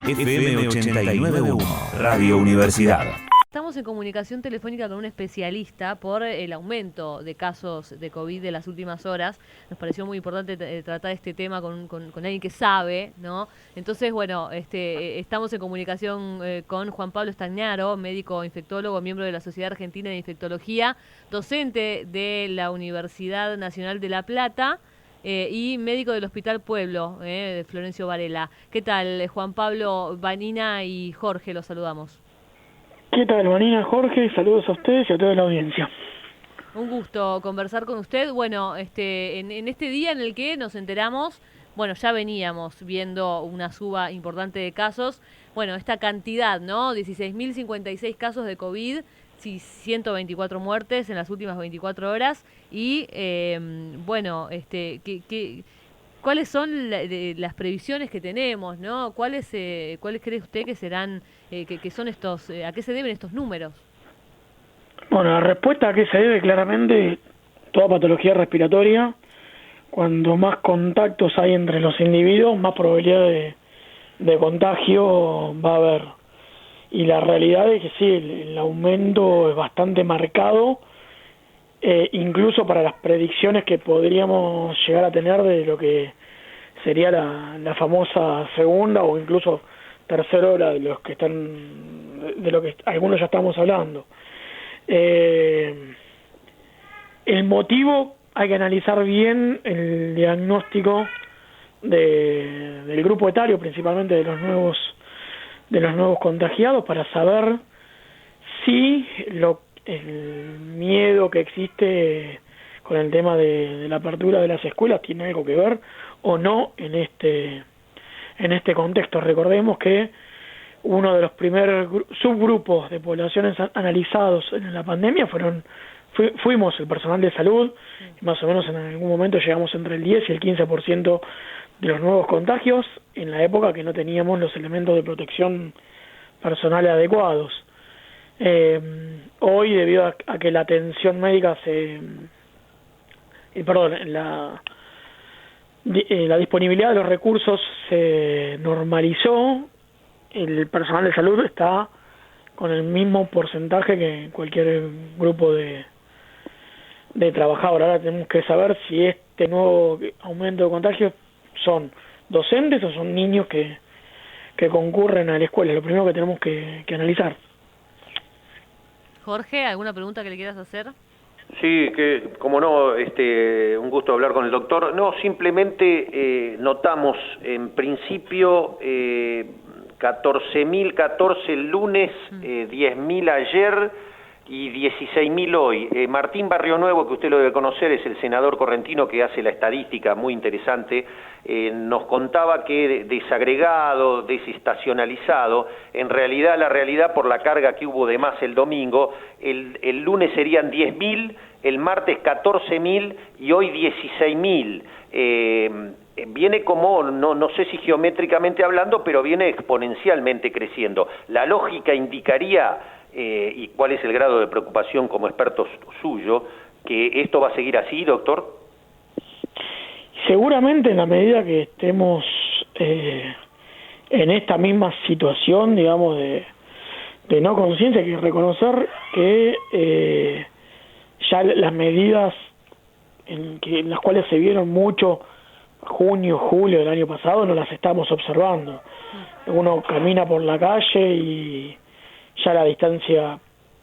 FM 89.1, Radio Universidad. Estamos en comunicación telefónica con un especialista por el aumento de casos de COVID de las últimas horas. Nos pareció muy importante tratar este tema con alguien que sabe, ¿no? Entonces, bueno, estamos en comunicación con Juan Pablo Stagnaro, médico infectólogo, miembro de la Sociedad Argentina de Infectología, docente de la Universidad Nacional de La Plata y médico del Hospital Pueblo, de Florencio Varela. ¿Qué tal, Juan Pablo? Vanina y Jorge, los saludamos. ¿Qué tal, Vanina, Jorge? Saludos a ustedes y a toda la audiencia. Un gusto conversar con usted. Bueno, en este día en el que nos enteramos, bueno, ya veníamos viendo una suba importante de casos. Bueno, esta cantidad, ¿no? 16.056 casos de COVID, 124 muertes en las últimas 24 horas. Y, bueno, ¿cuáles son las previsiones que tenemos, no? ¿Cuáles cree usted que serán, que son estos, a qué se deben estos números? Bueno, la respuesta a qué se debe claramente toda patología respiratoria. Cuando más contactos hay entre los individuos, más probabilidad de contagio va a haber. Y la realidad es que sí, el aumento es bastante marcado, incluso para las predicciones que podríamos llegar a tener de lo que sería la famosa segunda o incluso tercera ola de los que están, de lo que algunos ya estamos hablando. El motivo, hay que analizar bien el diagnóstico del grupo etario, principalmente de los nuevos contagiados, para saber si el miedo que existe con el tema de la apertura de las escuelas tiene algo que ver o no en este contexto. Recordemos que uno de los primeros subgrupos de poblaciones analizados en la pandemia fuimos el personal de salud, y más o menos en algún momento llegamos entre el 10 y el 15% de los nuevos contagios, en la época que no teníamos los elementos de protección personal adecuados. Hoy, debido a que la atención médica la disponibilidad de los recursos se normalizó, el personal de salud está con el mismo porcentaje que cualquier grupo de trabajador. Ahora tenemos que saber si este nuevo aumento de contagios son docentes o son niños que concurren a la escuela. Es lo primero que tenemos que analizar. Jorge, ¿alguna pregunta que le quieras hacer? Sí, que como no, un gusto hablar con el doctor. No, simplemente notamos en principio 14.014 el lunes, 10.000 ayer y 16.000 hoy. Martín Barrio Nuevo, que usted lo debe conocer, es el senador correntino que hace la estadística muy interesante, nos contaba que desagregado, desestacionalizado, en realidad la realidad por la carga que hubo de más el domingo, el lunes serían 10.000, el martes 14.000 y hoy 16.000. Viene como, no sé si geométricamente hablando, pero viene exponencialmente creciendo. La lógica indicaría, y cuál es el grado de preocupación como experto suyo, que esto va a seguir así, doctor. Seguramente en la medida que estemos en esta misma situación, digamos, de no conciencia, hay que reconocer que ya las medidas en las cuales se vieron mucho junio, julio del año pasado, no las estamos observando. Uno camina por la calle y ya la distancia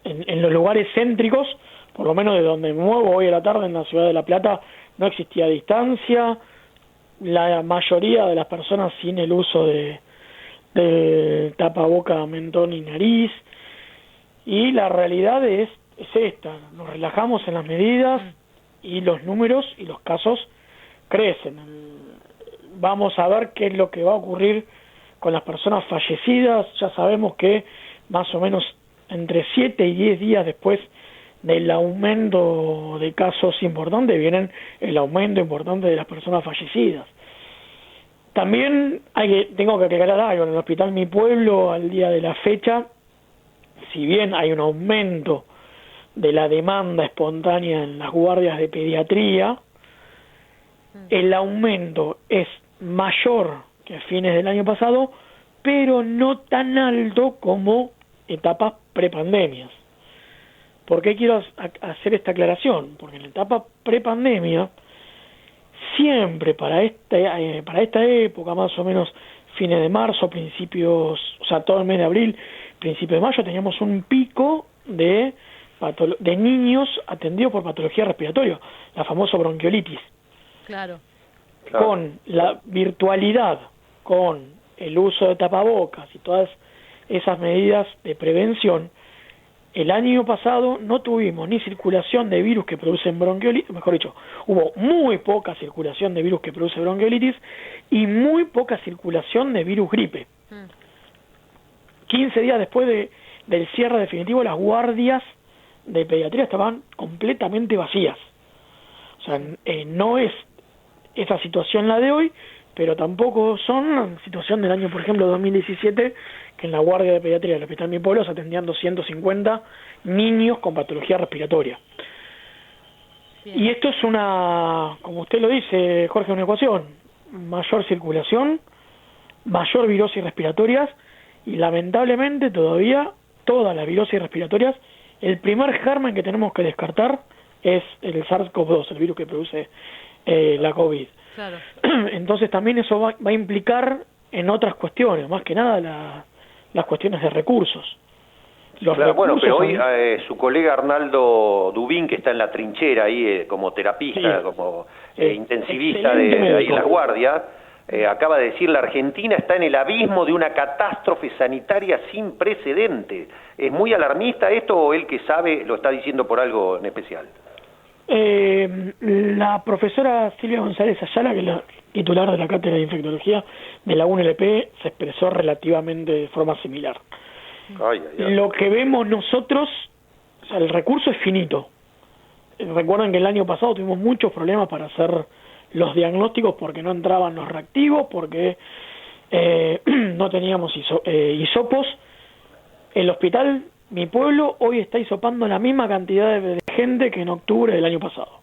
en los lugares céntricos, por lo menos de donde me muevo hoy a la tarde en la ciudad de La Plata, no existía distancia, la mayoría de las personas sin el uso de tapaboca, mentón y nariz, y la realidad es esta, nos relajamos en las medidas y los números y los casos crecen. Vamos a ver qué es lo que va a ocurrir con las personas fallecidas. Ya sabemos que más o menos entre 7 y 10 días después del aumento de casos importantes vienen el aumento importante de las personas fallecidas. También tengo que aclarar algo, en el Hospital Mi Pueblo al día de la fecha, si bien hay un aumento de la demanda espontánea en las guardias de pediatría, el aumento es mayor que a fines del año pasado, pero no tan alto como etapas prepandemias. ¿Por qué quiero hacer esta aclaración? Porque en la etapa prepandemia, siempre para esta época, más o menos fines de marzo, principios, o sea, todo el mes de abril, principio de mayo, teníamos un pico de niños atendidos por patología respiratoria, la famosa bronquiolitis. Claro. Con la virtualidad, con el uso de tapabocas y todas esas medidas de prevención, el año pasado no tuvimos ni circulación de virus que producen bronquiolitis, mejor dicho, hubo muy poca circulación de virus que produce bronquiolitis y muy poca circulación de virus gripe. 15 días después del cierre definitivo, las guardias de pediatría estaban completamente vacías. O sea, no es esa situación la de hoy, pero tampoco son la situación del año, por ejemplo, 2017, que en la guardia de pediatría del Hospital Mi Pueblo se atendían 250 niños con patología respiratoria. Bien. Y esto es como usted lo dice, Jorge, una ecuación: mayor circulación, mayor virosis respiratorias, y lamentablemente todavía todas las virosis respiratorias, el primer germen que tenemos que descartar es el SARS-CoV-2, el virus que produce la COVID. Claro. Entonces también eso va a implicar en otras cuestiones, más que nada las cuestiones de recursos. Claro, bueno, pero hoy su colega Arnaldo Dubín, que está en la trinchera ahí como terapista, sí, como intensivista de ahí en las guardias, acaba de decir: la Argentina está en el abismo de una catástrofe sanitaria sin precedentes. ¿Es muy alarmista esto o él, que sabe, lo está diciendo por algo en especial? La profesora Silvia González Ayala, que es la titular de la cátedra de infectología de la UNLP, se expresó relativamente de forma similar. Lo que vemos nosotros, o sea, el recurso es finito. Recuerden que el año pasado tuvimos muchos problemas para hacer los diagnósticos porque no entraban los reactivos, porque no teníamos hisopos. El hospital Mi Pueblo hoy está hisopando la misma cantidad de gente que en octubre del año pasado,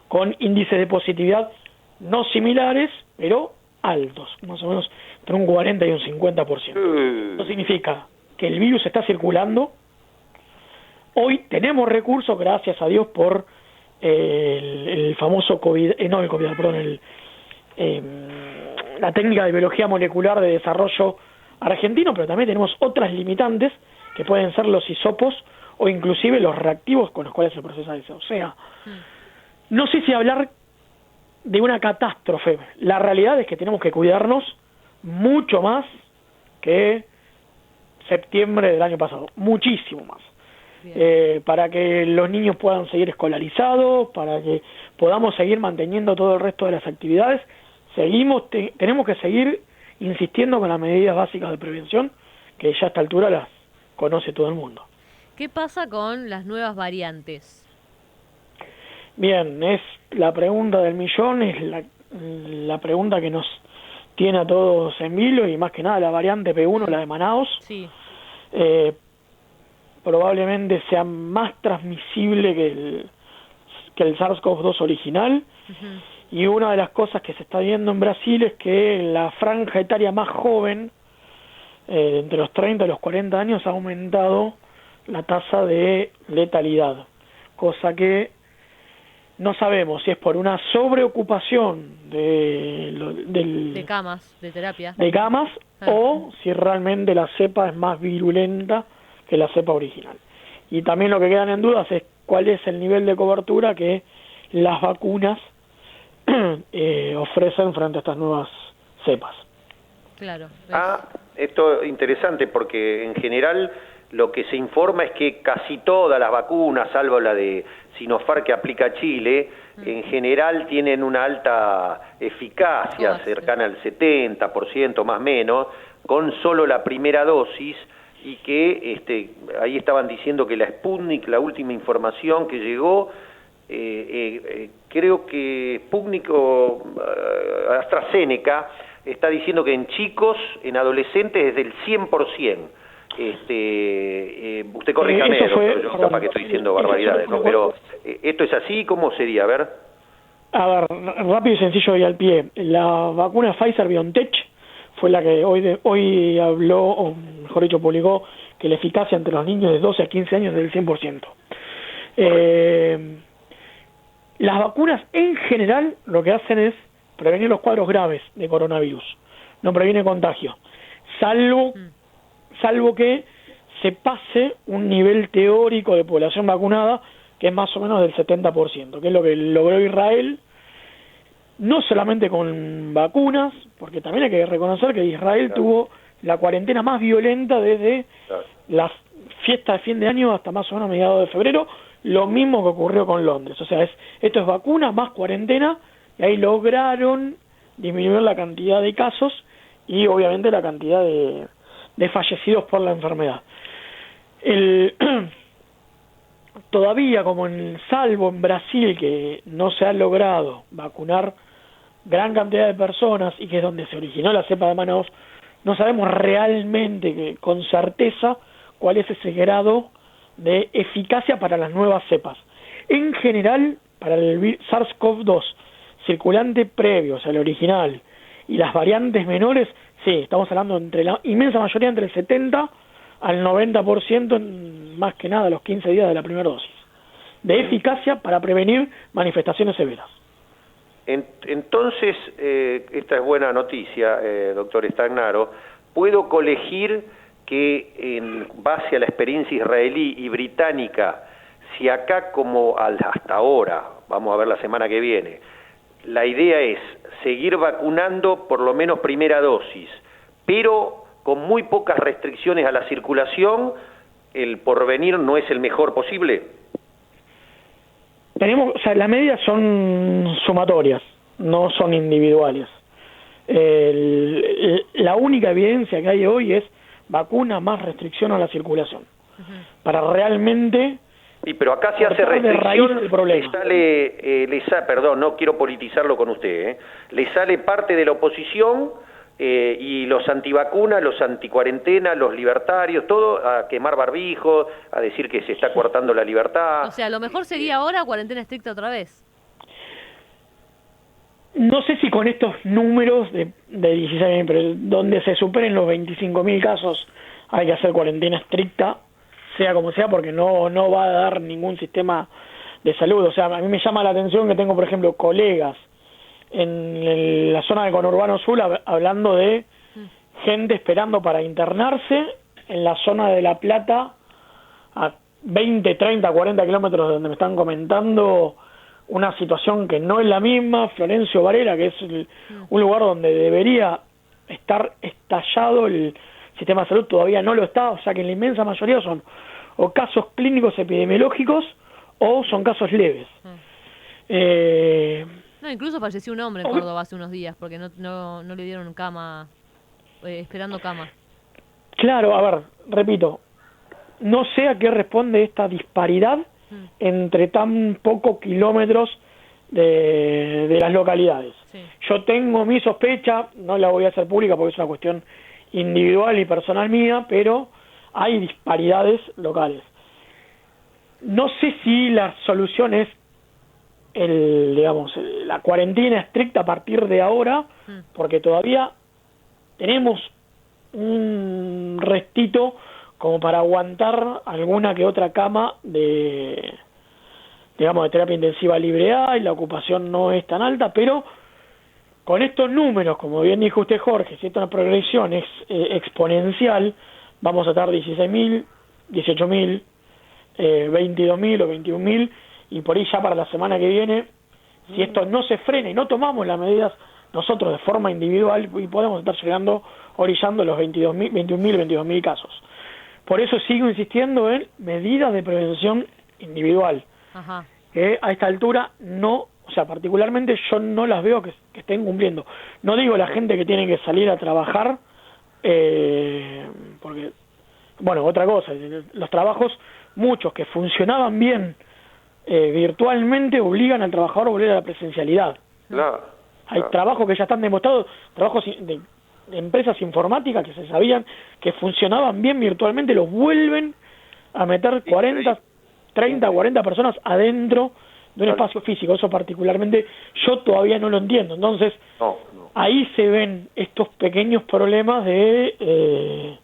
con índices de positividad no similares, pero altos, más o menos entre un 40 y un 50%. Eso significa que el virus está circulando. Hoy tenemos recursos, gracias a Dios, por el famoso COVID, la técnica de biología molecular de desarrollo argentino, pero también tenemos otras limitantes que pueden ser los hisopos o inclusive los reactivos con los cuales se procesa eso. O sea, no sé si hablar de una catástrofe. La realidad es que tenemos que cuidarnos mucho más que septiembre del año pasado, muchísimo más. Para que los niños puedan seguir escolarizados, para que podamos seguir manteniendo todo el resto de las actividades, tenemos que seguir insistiendo con las medidas básicas de prevención, que ya a esta altura las conoce todo el mundo. ¿Qué pasa con las nuevas variantes? Bien, es la pregunta del millón, es la pregunta que nos tiene a todos en vilo, y más que nada la variante P1, la de Manaos. Sí. Probablemente sea más transmisible que el SARS-CoV-2 original. Y una de las cosas que se está viendo en Brasil es que la franja etaria más joven, entre los 30 y los 40 años, ha aumentado la tasa de letalidad, cosa que no sabemos si es por una sobreocupación de camas, de terapia, de camas, o si realmente la cepa es más virulenta que la cepa original. Y también lo que quedan en dudas es cuál es el nivel de cobertura que las vacunas ofrecen frente a estas nuevas cepas. Claro. Esto es interesante porque en general lo que se informa es que casi todas las vacunas, salvo la de Sinopharm que aplica Chile, en general tienen una alta eficacia, cercana al 70%, más o menos, con solo la primera dosis, y que ahí estaban diciendo que la Sputnik, la última información que llegó, creo que Sputnik o AstraZeneca está diciendo que en chicos, en adolescentes, es del 100%. Usted corríjame, doctor, yo capaz que estoy diciendo barbaridades, ¿no? Pero ¿esto es así? ¿Cómo sería? A ver. A ver, rápido y sencillo y al pie. La vacuna Pfizer-BioNTech fue la que hoy habló, o mejor dicho, publicó que la eficacia entre los niños de 12 a 15 años es del 100%. Las vacunas en general lo que hacen es prevenir los cuadros graves de coronavirus, no previene contagio, salvo que se pase un nivel teórico de población vacunada que es más o menos del 70%, que es lo que logró Israel, no solamente con vacunas, porque también hay que reconocer que Israel tuvo la cuarentena más violenta desde las fiestas de fin de año hasta más o menos mediados de febrero, lo mismo que ocurrió con Londres. O sea, esto es vacuna más cuarentena, y ahí lograron disminuir la cantidad de casos y obviamente la cantidad de fallecidos por la enfermedad. Todavía, como salvo en Brasil, que no se ha logrado vacunar gran cantidad de personas y que es donde se originó la cepa de Manaus, no sabemos realmente con certeza cuál es ese grado de eficacia para las nuevas cepas. En general, para el SARS-CoV-2 circulante previo, o sea, el original, y las variantes menores, sí, estamos hablando entre la inmensa mayoría entre el 70 al 90% en más que nada los 15 días de la primera dosis, de eficacia para prevenir manifestaciones severas. Entonces, esta es buena noticia, doctor Stagnaro. ¿Puedo colegir que en base a la experiencia israelí y británica, si acá como hasta ahora, vamos a ver la semana que viene, la idea es seguir vacunando por lo menos primera dosis, pero con muy pocas restricciones a la circulación, el porvenir no es el mejor posible? O sea, las medidas son sumatorias, no son individuales. La única evidencia que hay hoy es vacuna más restricción a la circulación. Para realmente... Sí, pero acá se hace restricción, perdón, no quiero politizarlo con usted, le sale parte de la oposición y los antivacunas, los anticuarentena, los libertarios, todo a quemar barbijos, a decir que se está cortando la libertad. O sea, lo mejor sería ahora cuarentena estricta otra vez. No sé si con estos números de 16.000, pero donde se superen los 25.000 casos hay que hacer cuarentena estricta, sea como sea, porque no va a dar ningún sistema de salud. O sea, a mí me llama la atención que tengo, por ejemplo, colegas en la zona del conurbano sur hablando de gente esperando para internarse en la zona de La Plata, a 20, 30, 40 kilómetros de donde me están comentando una situación que no es la misma. Florencio Varela, que es un lugar donde debería estar estallado el sistema de salud, todavía no lo está, o sea que en la inmensa mayoría son o casos clínicos epidemiológicos o son casos leves. No, incluso falleció un hombre en Córdoba hace unos días porque no le dieron cama, esperando cama. Claro, a ver, repito, no sé a qué responde esta disparidad entre tan pocos kilómetros de las localidades. Sí. Yo tengo mi sospecha, no la voy a hacer pública porque es una cuestión individual y personal mía, pero hay disparidades locales. No sé si la solución es la cuarentena estricta a partir de ahora, porque todavía tenemos un restito como para aguantar alguna que otra cama de terapia intensiva libre A, y la ocupación no es tan alta, pero con estos números, como bien dijo usted, Jorge, si esta progresión es exponencial, vamos a estar 16.000, 18.000, 22.000 o 21.000, y por ahí ya para la semana que viene, si esto no se frena y no tomamos las medidas nosotros de forma individual, y podemos estar llegando, orillando los 21.000 casos. Por eso sigo insistiendo en medidas de prevención individual. Ajá. Que a esta altura no, o sea, particularmente yo no las veo que estén cumpliendo. No digo la gente que tiene que salir a trabajar, porque, bueno, otra cosa, los trabajos, muchos que funcionaban bien virtualmente, obligan al trabajador a volver a la presencialidad. Claro. Hay trabajos que ya están demostrados, trabajos de empresas informáticas que se sabían que funcionaban bien virtualmente, los vuelven a meter 40, 30, 40 personas adentro de un espacio físico. Eso particularmente yo todavía no lo entiendo. Entonces, ahí se ven estos pequeños problemas de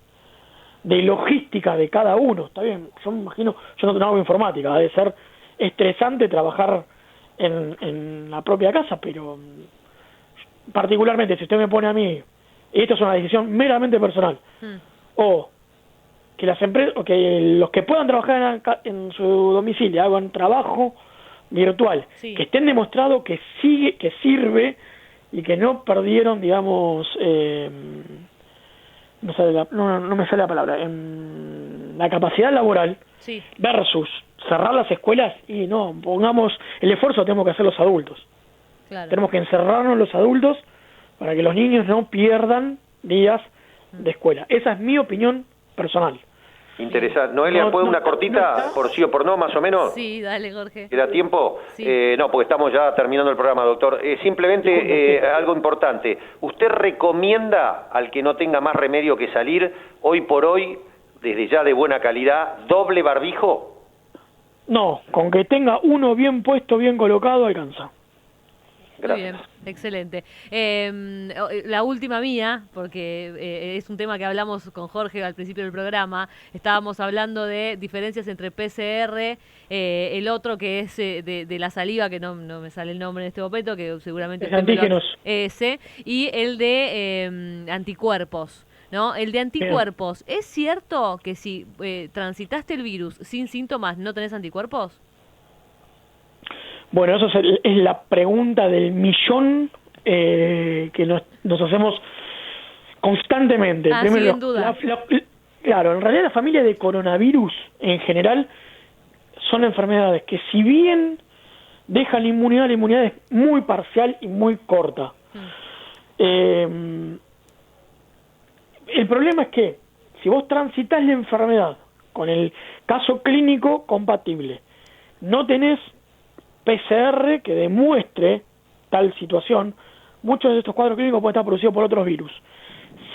logística de cada uno. Está bien, yo me imagino, yo no hago informática, debe ser estresante trabajar en la propia casa, pero particularmente si usted me pone a mí, y esto es una decisión meramente personal, o que las empresas, o que los que puedan trabajar en su domicilio hagan trabajo virtual, que estén demostrado que sirve y que no perdieron, digamos, no me sale la palabra, la capacidad laboral, versus cerrar las escuelas, y no, pongamos el esfuerzo, tenemos que hacer los adultos. Claro. Tenemos que encerrarnos los adultos para que los niños no pierdan días de escuela. Esa es mi opinión personal. Interesante. Noelia, ¿puede una cortita por sí o por no, más o menos? Sí, dale, Jorge. ¿Queda tiempo? Sí. No, porque estamos ya terminando el programa, doctor. Simplemente algo importante. ¿Usted recomienda al que no tenga más remedio que salir, hoy por hoy, desde ya de buena calidad, doble barbijo? No, con que tenga uno bien puesto, bien colocado, alcanza. Gracias. Muy bien, excelente. La última mía, porque es un tema que hablamos con Jorge al principio del programa, estábamos hablando de diferencias entre PCR, el otro que es de la saliva, que no me sale el nombre en este momento, que seguramente... Es antígenos. Ese, y el de anticuerpos. ¿No? El de anticuerpos, ¿es cierto que si transitaste el virus sin síntomas no tenés anticuerpos? Bueno, eso es la pregunta del millón que nos hacemos constantemente. Primero, sin duda. Claro, en realidad la familia de coronavirus en general son enfermedades que, si bien dejan la inmunidad es muy parcial y muy corta. El problema es que si vos transitas la enfermedad con el caso clínico compatible, no tenés PCR que demuestre tal situación, muchos de estos cuadros clínicos pueden estar producidos por otros virus.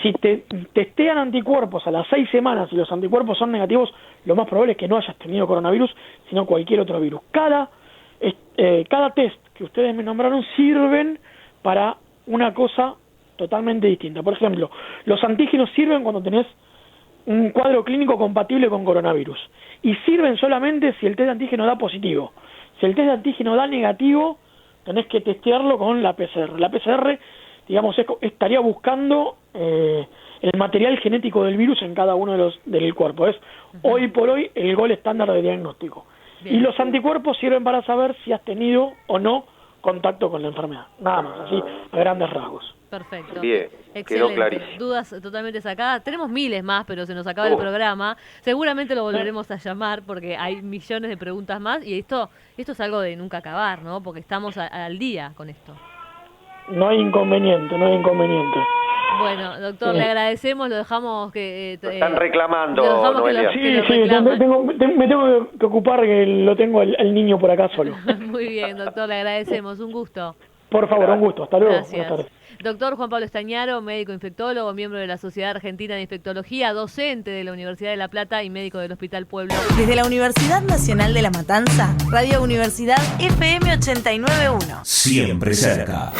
Si te testean anticuerpos a las 6 semanas y los anticuerpos son negativos, lo más probable es que no hayas tenido coronavirus, sino cualquier otro virus. Cada test que ustedes me nombraron sirven para una cosa totalmente distinta. Por ejemplo, los antígenos sirven cuando tenés un cuadro clínico compatible con coronavirus, y sirven solamente si el test de antígeno da positivo. Si el test de antígeno da negativo, tenés que testearlo con la PCR. La PCR, digamos, estaría buscando el material genético del virus en cada uno del cuerpo. Es hoy por hoy el gol estándar de diagnóstico. Bien. Y los anticuerpos sirven para saber si has tenido o no contacto con la enfermedad. Nada más, así a grandes rasgos. Perfecto. Bien, quedó clarísimo. Dudas totalmente sacadas. Tenemos miles más, pero se nos acaba el programa. Seguramente lo volveremos a llamar porque hay millones de preguntas más, y esto es algo de nunca acabar, ¿no? Porque estamos al día con esto. No hay inconveniente. Bueno, doctor, le agradecemos, lo dejamos que... están reclamando, Noelia. Sí, me tengo que ocupar, que lo tengo al niño por acá solo. Muy bien, doctor, le agradecemos, un gusto. Por favor, un gusto, hasta luego. Gracias. Doctor Juan Pablo Estañaro, médico infectólogo, miembro de la Sociedad Argentina de Infectología, docente de la Universidad de La Plata y médico del Hospital Pueblo. Desde la Universidad Nacional de La Matanza, Radio Universidad FM 89.1. Siempre cerca.